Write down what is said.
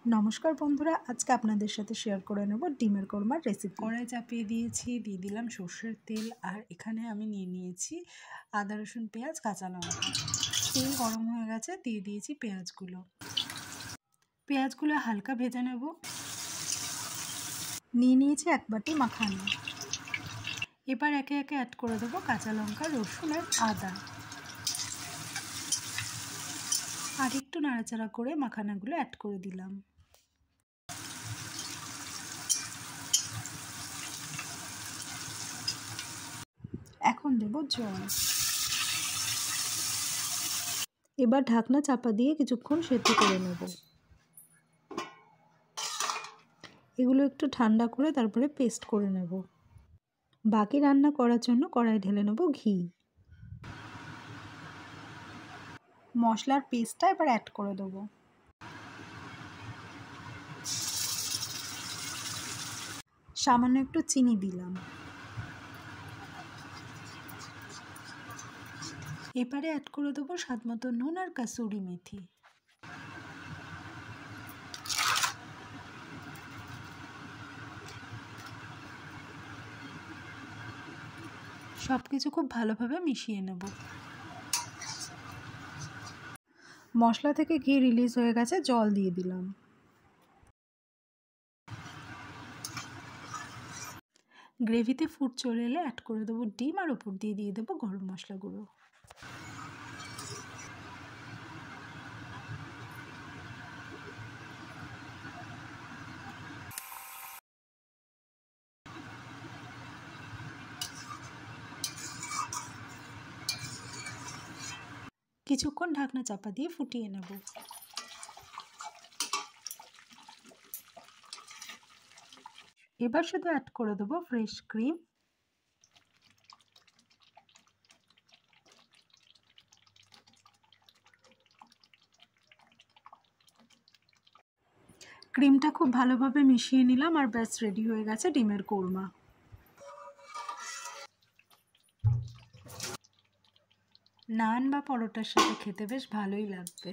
নমস্কার বন্ধুরা, আজকে আপনাদের সাথে শেয়ার করে নেব ডিমের কোরমার রেসিপি। কড়াই চাপিয়ে দিয়েছি, দিয়ে দিলাম সর্ষের তেল, আর এখানে আমি নিয়ে নিয়েছি আদা রসুন পেঁয়াজ কাঁচা লঙ্কা। তেল গরম হয়ে গেছে, দিয়ে দিয়েছি পেঁয়াজগুলো হালকা ভেজে নেব। নিয়ে নিয়েছি 1 বাটি মাখানা। এবার একে একে অ্যাড করে দেবো কাঁচা লঙ্কা, রসুন আর আদা। আর একটু নাড়াচাড়া করে মাখানাগুলো অ্যাড করে দিলাম। এখন দেব জল। এবার ঢাকনা চাপা দিয়ে কিছুক্ষণ সেদ্ধ করে নেব। এগুলো একটু ঠান্ডা করে তারপরে পেস্ট করে নেব। বাকি রান্না করার জন্য কড়াই ঢেলে নেব ঘি। মশলার পেস্টটা এবার অ্যাড করে দেবো। সামান্য একটু চিনি দিলাম। এবারে অ্যাড করে দেবো স্বাদ মতো নুন আর কাসুরি মেথি। সব কিছু খুব ভালোভাবে মিশিয়ে নেব। মশলা থেকে ঘি রিলিজ হয়ে গেছে, জল দিয়ে দিলাম। গ্রেভিতে ফুট চলে এলে অ্যাড করে দেবো ডিম, আর ওপর দিয়ে দেবো গরম মশলা গুঁড়ো। কিছুক্ষণ ঢাকনা চাপা দিয়ে ফুটিয়ে নেব। এবার শুধু অ্যাড করে দেবো ফ্রেশ ক্রিম। ক্রিমটা খুব ভালোভাবে মিশিয়ে নিলাম, আর ব্যাস রেডি হয়ে গেছে ডিমের কোরমা। নান বা পরোটার সাথে খেতে বেশ ভালোই লাগবে।